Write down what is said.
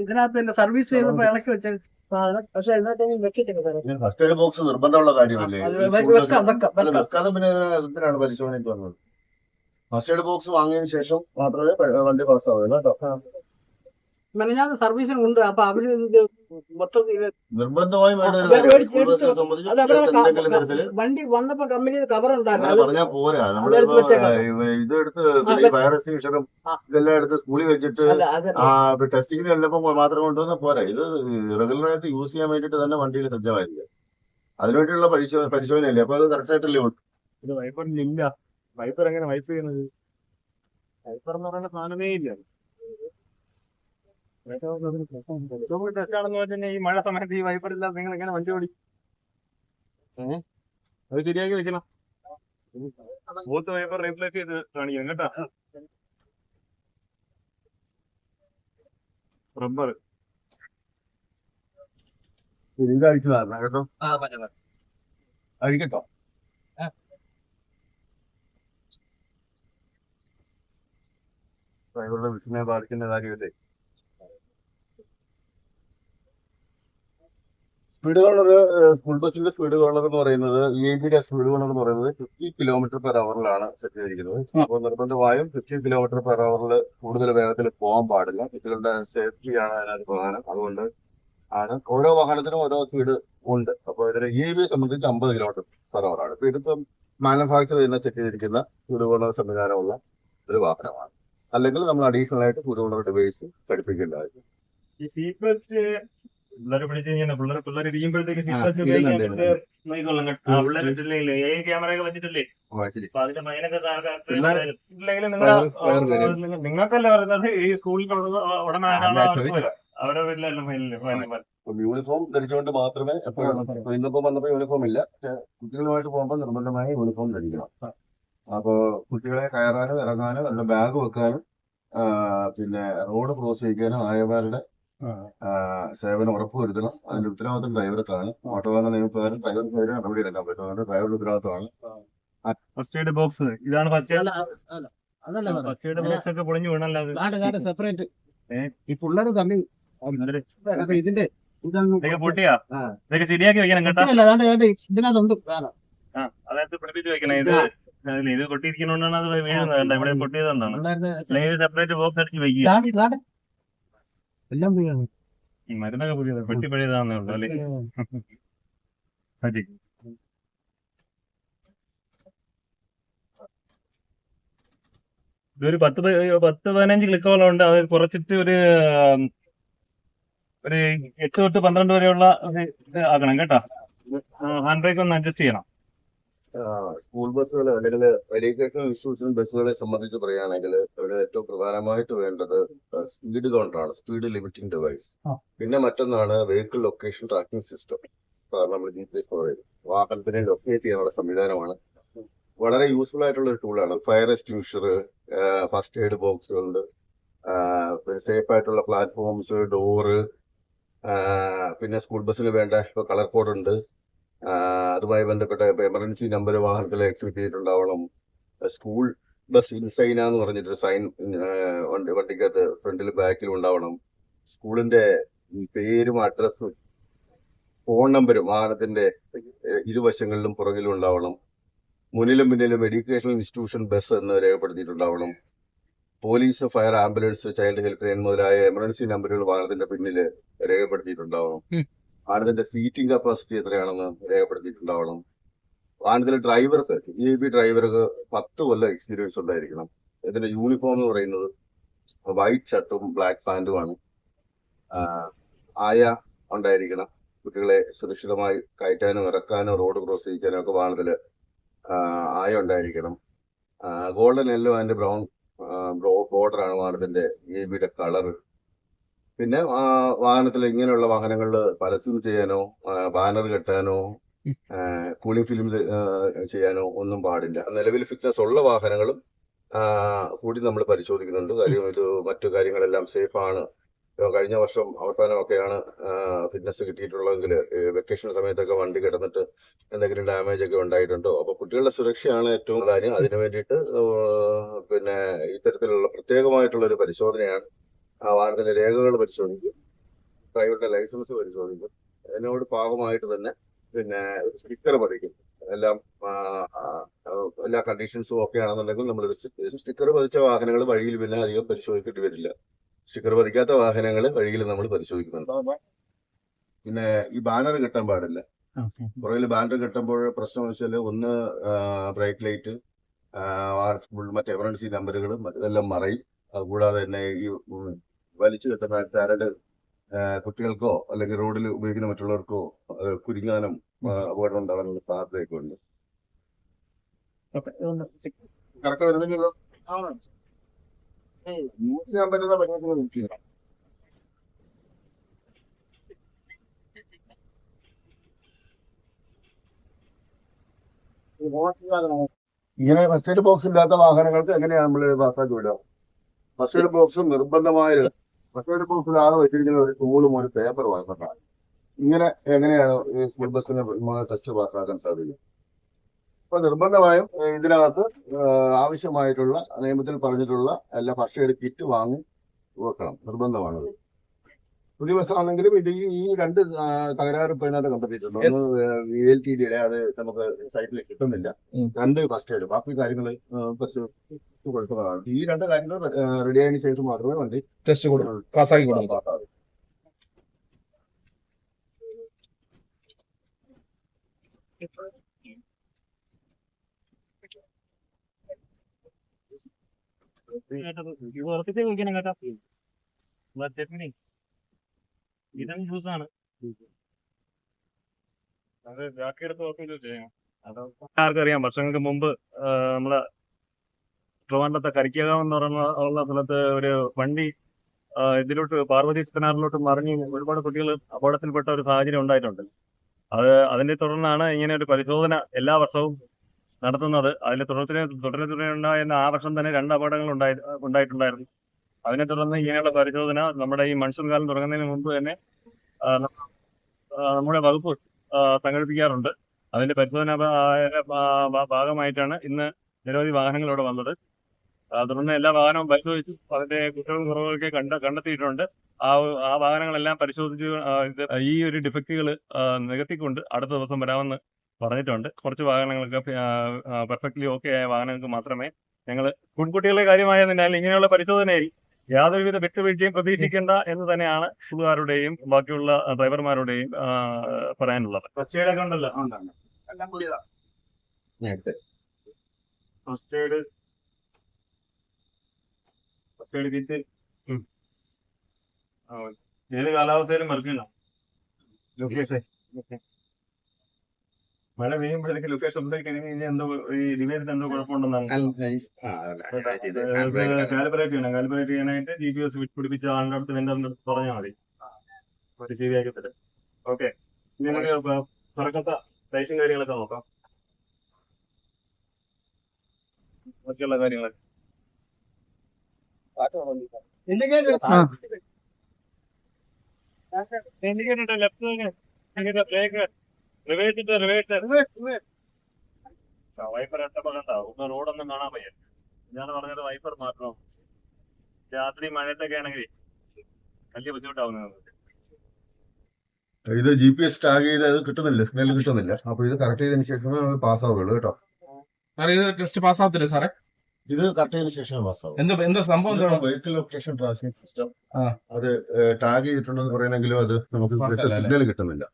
ഇതിനകത്ത് തന്നെ സർവീസ് ചെയ്തപ്പോ ഇളക്കി വെച്ച പക്ഷെ അതിനകത്ത് വെച്ചിട്ടില്ല. ഫസ്റ്റ് എയ്ഡ് ബോക്സ് നിർബന്ധമുള്ള കാര്യമല്ലേ? വെക്കാതെ പിന്നെ എന്തിനാണ് പരിശോധനയ്ക്ക് വന്നത്? ഫസ്റ്റ് എയ്ഡ് ബോക്സ് വാങ്ങിയതിനു ശേഷം മാത്രമേ വണ്ടി പാസ്സാവുള്ളൂ കേട്ടോ. മെനഞ്ഞാന്ന് സർവീസിന് ഉണ്ട്. അപ്പൊ അവര് മൊത്തത്തിൽ നിർബന്ധമായും വണ്ടി വന്നപ്പോ കമ്പനിയിൽ കവർ ഉണ്ടായിരുന്നു. പറഞ്ഞാൽ പോരാ. നമ്മള് ഇതെടുത്ത് ഫയർ എക്സ്റ്റിംഗ്വിഷറും ഇതെല്ലാം എടുത്ത് സ്കൂളിൽ വെച്ചിട്ട് ടെസ്റ്റിംഗിന് ചെല്ലുമ്പോ മാത്രം കൊണ്ടുവന്ന പോരാ. ഇത് റെഗുലറായിട്ട് യൂസ് ചെയ്യാൻ വേണ്ടിട്ട് തന്നെ വണ്ടിയിൽ സജ്ജമായിരിക്കും. അതിനുവേണ്ടിയുള്ള പരിശോധനയല്ലേ? അപ്പൊ അത് കറക്റ്റ് ആയിട്ടല്ലേ ഉള്ളൂ. ഇത് വൈപ്പറിലില്ല. വൈപ്പർ എങ്ങനെ വൈപ്പ് ചെയ്യുന്നത്? വൈപ്പർ എന്ന് പറയുന്ന സാധനമേ ഇല്ല. ടെസ്റ്റാണെന്ന് വെച്ചാൽ ഈ മഴ സമയത്ത് ഈ വൈപ്പർ ഇല്ലാതെ നിങ്ങൾ എങ്ങനെ വണ്ടി ഓടി? അത് ശരിയാക്കി വെക്കണം. ബൂത്ത് വൈപ്പർ റീപ്ലേസ് ചെയ്ത് കാണിക്കണം കേട്ടോ. റബ്ബർ ഇതഴിച്ചതാണ് കേട്ടോ. അഴിക്കട്ടോ. ഡ്രൈവറുടെ വിഷനെ ബാധിക്കുന്ന കാര്യമല്ലേ? സ്പീഡ് ഗവർണർ, സ്കൂൾ ബസിന്റെ സ്പീഡ് ഗവർണർ എന്ന് പറയുന്നത് VIPയുടെ സ്പീഡ് ഗവർണർ എന്ന് പറയുന്നത് 50 km/h സെറ്റ് ചെയ്തിരിക്കുന്നത്. അപ്പോൾ നിർബന്ധമായും 50 km/h കൂടുതൽ വേഗത്തിൽ പോകാൻ പാടില്ല. കുട്ടികളുടെ സേഫ്റ്റിയാണ് അതിനകത്ത് പ്രധാനം. അതുകൊണ്ട് ആണ് ഓരോ വാഹനത്തിനും ഓരോ സ്പീഡ് ഉണ്ട്. അപ്പോൾ ഇതിന് VIPയെ സംബന്ധിച്ച് 50 km/h. ഇപ്പൊ ഇതിപ്പം മാനുഫാക്ചർ ചെയ്യുന്ന സെറ്റ് ചെയ്തിരിക്കുന്ന സ്പീഡ് ഗവർണർ സംവിധാനമുള്ള ഒരു വാഹനമാണ്. അല്ലെങ്കിൽ നമ്മൾ അഡീഷണൽ ആയിട്ട് സ്പീഡ് ഗവർണർ ഡിവൈസ് ഘടിപ്പിക്കേണ്ടതായിരുന്നു. ഈ സീറ്റ് ബെൽറ്റ് പിള്ളേർ പിടിച്ചു കഴിഞ്ഞാൽ പിള്ളേർ ഇരിക്കുമ്പോഴത്തേക്ക് സീറ്റ് ബെൽറ്റ് ഉപയോഗിക്കാൻ ക്യാമറയൊക്കെ വെച്ചിട്ടില്ലേ? അപ്പൊ അതിന്റെ മൈനൊക്കെ നിങ്ങൾക്കല്ലേ പറയുന്നത് ഈ സ്കൂളിൽ ഉടനെ അവരെ വീട്ടിലല്ല ഫൈനൽ. യൂണിഫോം ധരിച്ചുകൊണ്ട് മാത്രമേ എപ്പോഴും ഇന്നിപ്പോ വന്നപ്പോ യൂണിഫോം ഇല്ല. കുട്ടികളുമായിട്ട് പോകുമ്പോൾ നിർബന്ധമായി യൂണിഫോം ധരിക്കണം. അപ്പോ കുട്ടികളെ കയറാനും ഇറങ്ങാനും അല്ല ബാഗ് വെക്കാനും പിന്നെ റോഡ് ക്രോസ് ചെയ്യിക്കാനും ആയവരുടെ സേവനം ഉറപ്പുവരുത്തണം. അതിന്റെ ഉത്തരവാദിത്വം ഡ്രൈവർക്കാണ്. മോട്ടോർ വാഹന നിയമപ്രകാരം ഡ്രൈവർക്ക് നടപടി എടുക്കാൻ പറ്റും. അതുകൊണ്ട് ഡ്രൈവറുടെ ഉത്തരവാദിത്വമാണ്. ഫസ്റ്റ് എയ്ഡ് ബോക്സ് ഇതാണ്. ഫസ്റ്റ് എയ്ഡ് ബോക്സ് ഒക്കെ പൊളിഞ്ഞു വീണല്ലാതെ സെപ്പറേറ്റ് ഈ പിള്ളേര് തള്ളി ഇതിന്റെ പൊട്ടിയാ ഇതൊക്കെ ശരിയാക്കി വെക്കണം കേട്ടോ. ഇതിനകത്തുണ്ട്. അതായത് പിടിപ്പിച്ച് വെക്കണം. ഇത് പൊട്ടിയിരിക്കുന്നോണ്ടാണ് അത് വീഴുന്നത്. ഇവിടെ പൊട്ടിയതെന്താണ് സെപ്പറേറ്റ് ബോക്സ് അടിച്ച് വെക്കുക. എല്ലാം പോയാണ്. ഈ മരുന്നൊക്കെ പുതിയത് പെട്ടി പഴയതാന്നേ ഉള്ളൂ അല്ലേ? ഇതൊരു 10-15 ക്ലിക്കുകളുണ്ട്. അത് കുറച്ചിട്ട് ഒരു 8 തൊട്ട് 12 വരെയുള്ള ആക്കണം കേട്ടോ. ഹാൻഡ് ബ്രേക്ക് ഒന്ന് അഡ്ജസ്റ്റ് ചെയ്യണം. സ്കൂൾ ബസ്സുകൾ അല്ലെങ്കിൽ എഡ്യൂക്കേഷണൽ ഇൻസ്റ്റിറ്റ്യൂഷൻ ബസ്സുകളെ സംബന്ധിച്ച് പറയുകയാണെങ്കിൽ ഇവിടെ ഏറ്റവും പ്രധാനമായിട്ട് വേണ്ടത് സ്പീഡ് കൗണ്ടറാണ്, സ്പീഡ് ലിമിറ്റിംഗ് ഡിവൈസ്. പിന്നെ മറ്റൊന്നാണ് വെഹിക്കിൾ ലൊക്കേഷൻ ട്രാക്കിംഗ് സിസ്റ്റം. നമ്മൾ GPS പറയുന്നത് വാഹനത്തിനെ ലൊക്കേറ്റ് ചെയ്യാനുള്ള സംവിധാനമാണ്. വളരെ യൂസ്ഫുൾ ആയിട്ടുള്ള ഒരു ടൂളാണ്. ഫയർ എക്സ്റ്റിംഗ്വിഷർ, ഫസ്റ്റ് എയ്ഡ് ബോക്സുകളുണ്ട്, സേഫ് ആയിട്ടുള്ള പ്ലാറ്റ്ഫോംസ്, ഡോറ്, പിന്നെ സ്കൂൾ ബസ്സിന് വേണ്ട കളർ കോഡ് ഉണ്ട്. അതുമായി ബന്ധപ്പെട്ട എമർജൻസി നമ്പർ വാഹനത്തിൽ എക്സിബിറ്റ് ചെയ്തിട്ടുണ്ടാവണം. സ്കൂൾ ബസ് ഇൻസൈന എന്ന് പറഞ്ഞിട്ടൊരു സൈൻ വണ്ടിക്കകത്ത് ഫ്രണ്ടിലും ബാക്കിലും ഉണ്ടാവണം. സ്കൂളിന്റെ പേരും അഡ്രസ്സും ഫോൺ നമ്പരും വാഹനത്തിന്റെ ഇരുവശങ്ങളിലും പുറകിലും ഉണ്ടാവണം. മുന്നിലും പിന്നിലും എഡ്യൂക്കേഷണൽ ഇൻസ്റ്റിറ്റ്യൂഷൻ ബസ് എന്ന് രേഖപ്പെടുത്തിയിട്ടുണ്ടാവണം. Police, fire, ambulance, child help line മുതലായ എമർജൻസി നമ്പറുകൾ വാഹനത്തിന്റെ പിന്നിൽ രേഖപ്പെടുത്തിയിട്ടുണ്ടാവണം. വാഹനത്തിന്റെ സീറ്റിംഗ് കപ്പാസിറ്റി എത്രയാണെന്ന് രേഖപ്പെടുത്തിയിട്ടുണ്ടാവണം. വാഹനത്തിലെ ഡ്രൈവർക്ക്, VIP ഡ്രൈവർക്ക് 10 കൊല്ലം എക്സ്പീരിയൻസ് ഉണ്ടായിരിക്കണം. ഇതിന്റെ യൂണിഫോം എന്ന് പറയുന്നത് വൈറ്റ് ഷർട്ടും ബ്ലാക്ക് പാന്റുമാണ്. ആയ ഉണ്ടായിരിക്കണം. കുട്ടികളെ സുരക്ഷിതമായി കയറ്റാനും ഇറക്കാനും റോഡ് ക്രോസ് ചെയ്യിക്കാനും ഒക്കെ വാഹനത്തിൽ ആയ ഉണ്ടായിരിക്കണം. ഗോൾഡൻ യെല്ലോ ആൻഡ് ബ്രൗൺ ബോർഡറാണ് വാഹനത്തിന്റെ VIPയുടെ കളർ. പിന്നെ വാഹനത്തിൽ ഇങ്ങനെയുള്ള വാഹനങ്ങളിൽ പരസ്യം ചെയ്യാനോ ബാനർ കെട്ടാനോ കൂളിംഗ് ഫിലിം ചെയ്യാനോ ഒന്നും പാടില്ല. നിലവിൽ ഫിറ്റ്നസ് ഉള്ള വാഹനങ്ങളും കൂടി നമ്മൾ പരിശോധിക്കുന്നുണ്ട്. കാര്യം ഇത് മറ്റു കാര്യങ്ങളെല്ലാം സേഫാണ്. കഴിഞ്ഞ വർഷം അവസാനമൊക്കെയാണ് ഫിറ്റ്നസ് കിട്ടിയിട്ടുള്ളതെങ്കിൽ വെക്കേഷൻ സമയത്തൊക്കെ വണ്ടി കിടന്നിട്ട് എന്തെങ്കിലും ഡാമേജ് ഒക്കെ ഉണ്ടായിട്ടുണ്ടോ. അപ്പൊ കുട്ടികളുടെ സുരക്ഷയാണ് ഏറ്റവും കാര്യം. അതിനു വേണ്ടിയിട്ട് പിന്നെ ഇത്തരത്തിലുള്ള പ്രത്യേകമായിട്ടുള്ള ഒരു പരിശോധനയാണ് ആ വാഹനത്തിന്റെ രേഖകൾ പരിശോധിക്കും, ഡ്രൈവറുടെ ലൈസൻസ് പരിശോധിക്കും. അതിനോട് ഭാഗമായിട്ട് തന്നെ പിന്നെ ഒരു സ്റ്റിക്കർ പതിക്കും. എല്ലാം എല്ലാ കണ്ടീഷൻസും ഓക്കെ ആണെന്നുണ്ടെങ്കിൽ നമ്മൾ സ്റ്റിക്കർ പതിച്ച വാഹനങ്ങൾ വഴിയിൽ പിന്നെ അധികം പരിശോധിക്കേണ്ടി വരില്ല. സ്റ്റിക്കർ പതിക്കാത്ത വാഹനങ്ങൾ വഴിയിൽ നമ്മൾ പരിശോധിക്കുന്നുണ്ട്. പിന്നെ ഈ ബാനർ കെട്ടാൻ പാടില്ല. പുറകിൽ ബാനർ കെട്ടുമ്പോൾ പ്രശ്നം വെച്ചാൽ ഒന്ന് ബ്രേക്ക് ലൈറ്റ്, മറ്റേ എമർജൻസി നമ്പറുകൾ ഇതെല്ലാം മറയും. അതുകൂടാതെ തന്നെ ഈ വലിച്ചു കെട്ടുന്ന ചരട് കുട്ടികൾക്കോ അല്ലെങ്കിൽ റോഡിൽ ഉപയോഗിക്കുന്ന മറ്റുള്ളവർക്കോ കുരുങ്ങാനും അപകടം ഉണ്ടാകാനുള്ള സാധ്യതയൊക്കെ ഉണ്ട്. കറക്റ്റ് വരുന്നില്ലല്ലോ. യൂസ് ചെയ്യാൻ പറ്റുന്ന പറ്റുന്ന നോക്കിയോ. ഇങ്ങനെ ഫസ്റ്റ് എയ്ഡ് ബോക്സ് ഇല്ലാത്ത വാഹനങ്ങൾക്ക് എങ്ങനെയാണ് നമ്മൾ പാസ്സാക്കി വിടുക? ഫസ്റ്റ് എയ്ഡ് ബോക്സ് നിർബന്ധമായ ഫസ്റ്റ് എയ്ഡ് ബോക്സിലാണ് വെച്ചിരിക്കുന്ന ഒരു ടൂളും ഒരു പേപ്പർ വാങ്ങുന്നതാണ്. ഇങ്ങനെ എങ്ങനെയാണ് ഈ സ്കൂൾ ബസ്സിന് ടെസ്റ്റ് പാസ്സാക്കാൻ സാധിക്കും? അപ്പൊ നിർബന്ധമായും ഇതിനകത്ത് ആവശ്യമായിട്ടുള്ള നിയമത്തിൽ പറഞ്ഞിട്ടുള്ള എല്ലാ ഫസ്റ്റ് എയ്ഡ് കിറ്റ് വാങ്ങി വെക്കണം, നിർബന്ധമാണത്. പുതിയ ബസ്സാണെങ്കിലും ഇത് ഈ രണ്ട് തകരാറ് ഇപ്പൊ ഇതിനകത്ത് കണ്ടെത്തിയിട്ടുണ്ട്. ഒന്ന് VLTDയുടെ അത് നമുക്ക് സൈറ്റിൽ കിട്ടുന്നില്ല. രണ്ട് ഫസ്റ്റ് എയ്ഡ്, ബാക്കി കാര്യങ്ങൾ ബസ് കൊടുക്കുന്നതാണ്. ഈ രണ്ട് കാര്യങ്ങൾ റെഡി ആയതിനു ശേഷം മാത്രമേ വണ്ടി ടെസ്റ്റ് കൊടുക്കും, പാസ്സാക്കി കൊടുക്കും. പാസ്സാകും. ഇതും ജ്യൂസാണ്. അത് ബാക്കിയെടുത്ത് നോക്കിയിട്ട് ചെയ്യാം. ആർക്കറിയാം, വർഷങ്ങൾക്ക് മുമ്പ് നമ്മളെ ട്രിവാൻഡ്രത്തെ കരിക്കകം എന്ന് പറയുന്ന സ്ഥലത്ത് ഒരു വണ്ടി ഇതിലോട്ട് പാർവതി ചിത്തനാറിലോട്ട് മറിഞ്ഞ് ഒരുപാട് കുട്ടികൾ അപകടത്തിൽപ്പെട്ട ഒരു സാഹചര്യം ഉണ്ടായിട്ടുണ്ട്. അതിനെ തുടർന്നാണ് ഇങ്ങനെ ഒരു പരിശോധന എല്ലാ വർഷവും നടത്തുന്നത്. അതിന്റെ തുടർന്നുണ്ടായിരുന്ന ആ വർഷം തന്നെ 2 അപകടങ്ങൾ ഉണ്ടായിട്ടുണ്ടായിരുന്നു. അതിനെ തുടർന്ന് ഇങ്ങനെയുള്ള പരിശോധന നമ്മുടെ ഈ മൺസൂൺ കാലം തുടങ്ങുന്നതിന് മുമ്പ് തന്നെ നമ്മുടെ വകുപ്പ് സംഘടിപ്പിക്കാറുണ്ട്. അതിന്റെ പരിശോധന ഭാഗമായിട്ടാണ് ഇന്ന് നിരവധി വാഹനങ്ങൾ ഇവിടെ വന്നത്. തുടർന്ന് എല്ലാ വാഹനവും പരിശോധിച്ചു അതിന്റെ കുറ്റവും കുറവുകളൊക്കെ കണ്ടെത്തിയിട്ടുണ്ട്. ആ വാഹനങ്ങളെല്ലാം പരിശോധിച്ച് ഈ ഒരു ഡിഫക്റ്റുകൾ നികത്തിക്കൊണ്ട് അടുത്ത ദിവസം വരാമെന്ന് പറഞ്ഞിട്ടുണ്ട്. കുറച്ച് വാഹനങ്ങൾക്ക് പെർഫെക്റ്റ്ലി ഓക്കെ ആയ വാഹനങ്ങൾക്ക് മാത്രമേ ഞങ്ങൾ കുട്ടികളുടെ കാര്യമായതിനാൽ ഇങ്ങനെയുള്ള പരിശോധനയിൽ യാതൊരുവിധ വിട്ടുവീഴ്ചയും പ്രതീക്ഷിക്കേണ്ട എന്ന് തന്നെയാണ് സ്കൂളുകാരുടെയും ബാക്കിയുള്ള ഡ്രൈവർമാരുടെയും പറയാനുള്ളത്. ഫസ്റ്റ് എയ്ഡ് ഒക്കെ ഉണ്ടല്ലോ. ഫസ്റ്റ് എയ്ഡ് കിറ്റ് ഏത് കാലാവസ്ഥയിലും വർക്കില്ല. ലൊക്കേഷൻ മഴ പെയ്യുമ്പോഴത്തേക്ക് ലൊക്കേഷൻ എന്തോ ഈ ഡിവൈസിന് എന്തോ കുഴപ്പമുണ്ടെന്നാണ്. കാലിബ്രേറ്റ് ചെയ്യാനായിട്ട് GPS പിടിപ്പിച്ച ആളുടെ അടുത്ത് എന്റെ അടുത്ത് പറഞ്ഞാൽ മതി, ശരിയാക്കി തരാം. ഓക്കെ, ഇനി നമുക്ക് തുറക്കത്ത ലൈസും കാര്യങ്ങളൊക്കെ നോക്കാം. ബാക്കിയുള്ള കാര്യങ്ങളൊക്കെ ലെഫ്റ്റ് ബ്രേക്ക് വൈപ്പർ ഇട്ടപ്പണ്ടാവും. ഒന്ന് റോഡൊന്നും കാണാൻ വയ്യ. ഞാൻ പറഞ്ഞത് വൈപ്പർ മാത്രം. രാത്രി മഴയത്തൊക്കെ ആണെങ്കിൽ വലിയ ബുദ്ധിമുട്ടാവുന്നത്. ഇത് GPS ടാഗ് ചെയ്ത് അത് കിട്ടുന്നില്ല, സ്ക്രീനിൽ കിട്ടുന്നില്ല. അപ്പൊ ഇത് കറക്റ്റ് ചെയ്തതിനു ശേഷമേ പാസ് ആവുള്ളൂ കേട്ടോ. ഇത് ടെസ്റ്റ് പാസ്സാവത്തില്ലേ സാറേ? ഇത് കറക്റ്റ് ചെയ്തതിനു ശേഷമേ പാസ് ആവും. എന്തോ സംഭവം? വെഹിക്കിൾ ലൊക്കേഷൻ ട്രാക്കിംഗ് സിസ്റ്റം അത് ടാഗ് ചെയ്തിട്ടുണ്ടെന്ന് പറയുന്നെങ്കിലും അത് നമുക്ക് സിഗ്നൽ കിട്ടുന്നില്ല.